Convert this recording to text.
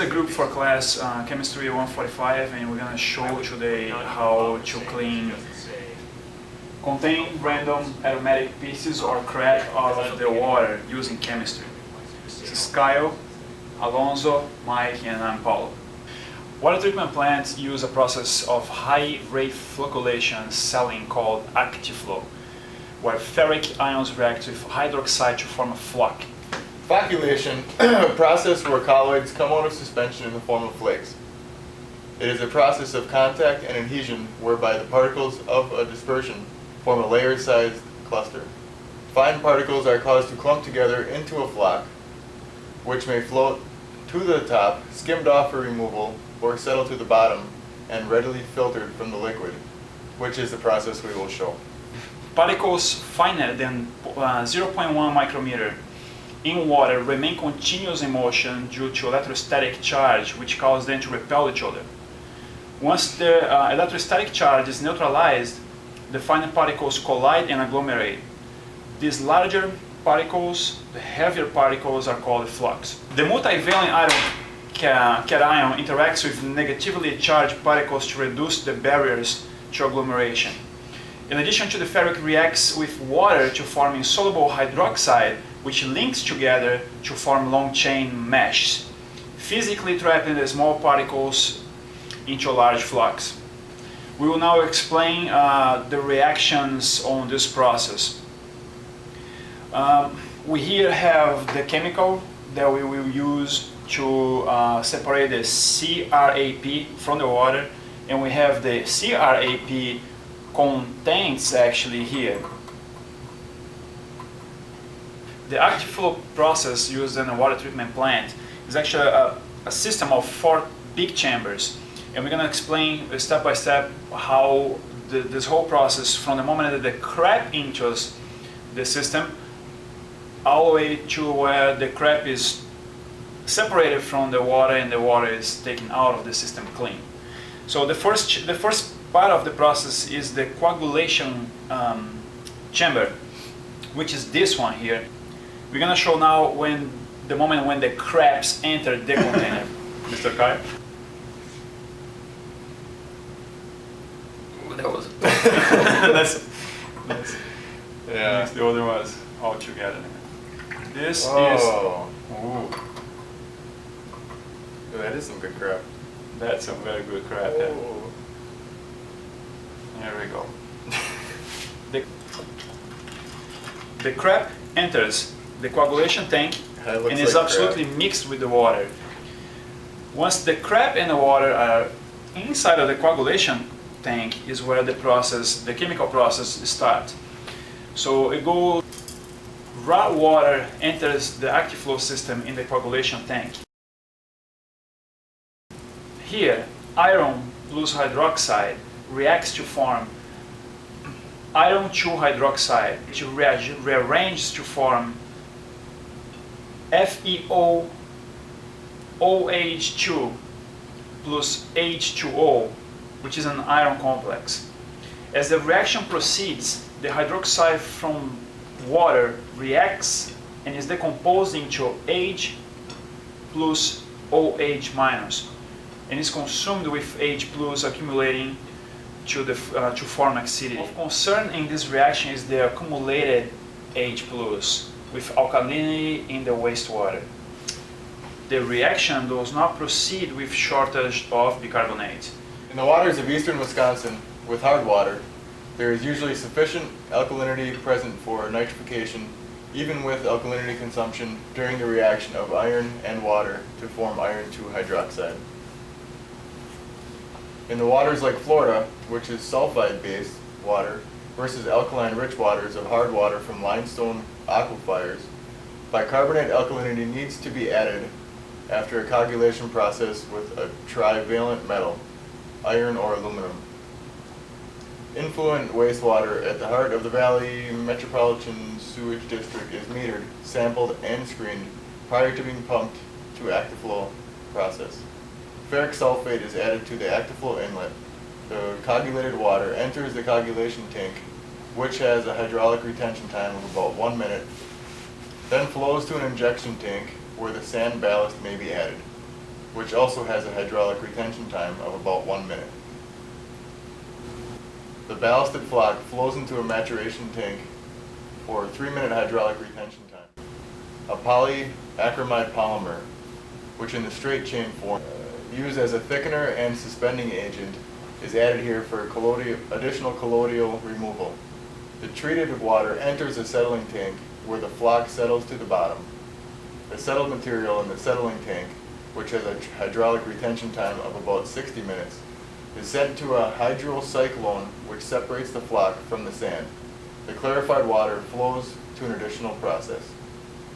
the group for class Chemistry 145, and we're going to show today how to clean contain random aromatic pieces or crap out of the water using chemistry. This is Kyle, Alonso, Mike, and I'm Paulo. Water treatment plants use a process of high rate flocculation sealing called active flow, where ferric ions react with hydroxide to form a flock. Flocculation, a process where colloids come out of suspension in the form of flakes. It is a process of contact and adhesion whereby the particles of a dispersion form a layer-sized cluster. Fine particles are caused to clump together into a flock, which may float to the top, skimmed off for removal, or settle to the bottom and readily filtered from the liquid, which is the process we will show. Particles finer than 0.1 micrometer in water remain continuous in motion due to electrostatic charge, which causes them to repel each other. Once the electrostatic charge is neutralized, the finer particles collide and agglomerate. These larger particles, the heavier particles, are called flux. The multivalent iron cation interacts with negatively charged particles to reduce the barriers to agglomeration. In addition to the ferric reacts with water to form insoluble hydroxide, which links together to form long chain meshes, physically trapping the small particles into a large flux. We will now explain the reactions on this process. We here have the chemical that we will use to separate the CRAP from the water, and we have the CRAP contents actually here. The active flow process used in a water treatment plant is actually a system of 4 big chambers, and we're going to explain step by step how this whole process, from the moment that the crap enters the system all the way to where the crap is separated from the water and the water is taken out of the system clean. So the first part of the process is the coagulation chamber, which is this one here. We're going to show now the moment when the crabs enter the container. Mr. Kai? That was Let's Yeah. mix the other ones all together. This Oh. Ooh, That is some good crap. that's some very good crab. Yeah. Oh. There we go. The crab enters the coagulation tank That looks and is like absolutely crap. mixed with the water. Once the crab and the water are inside of the coagulation tank is where the chemical process starts. So it goes, raw water enters the active flow system in the coagulation tank. Here, iron plus hydroxide reacts to form iron 2 hydroxide, which rearranges to form FeOOH2 plus H2O, which is an iron complex. As the reaction proceeds, the hydroxide from water reacts and is decomposed into H plus OH minus, and is consumed with H plus accumulating to form acidity. Of concern in this reaction is the accumulated H plus with alkalinity in the wastewater. The reaction does not proceed with shortage of bicarbonate. In the waters of eastern Wisconsin, with hard water, there is usually sufficient alkalinity present for nitrification, even with alkalinity consumption during the reaction of iron and water to form iron 2 hydroxide. In the waters like Florida, which is sulfide-based water, versus alkaline-rich waters of hard water from limestone aquifers, bicarbonate alkalinity needs to be added after a coagulation process with a trivalent metal, iron or aluminum. Influent wastewater at the heart of the Valley Metropolitan Sewage District is metered, sampled, and screened prior to being pumped to active flow process. Ferric sulfate is added to the active flow inlet. The coagulated water enters the coagulation tank, which has a hydraulic retention time of about 1 minute, then flows to an injection tank where the sand ballast may be added. which also has a hydraulic retention time of about 1 minute. The ballasted flock flows into a maturation tank for a 3-minute hydraulic retention time. A polyacrylate polymer, which in the straight chain form, used as a thickener and suspending agent, is added here for additional colloidal removal. The treated water enters a settling tank where the flock settles to the bottom. The settled material in the settling tank, which has a hydraulic retention time of about 60 minutes, is sent to a hydrocyclone which separates the flock from the sand. The clarified water flows to an additional process.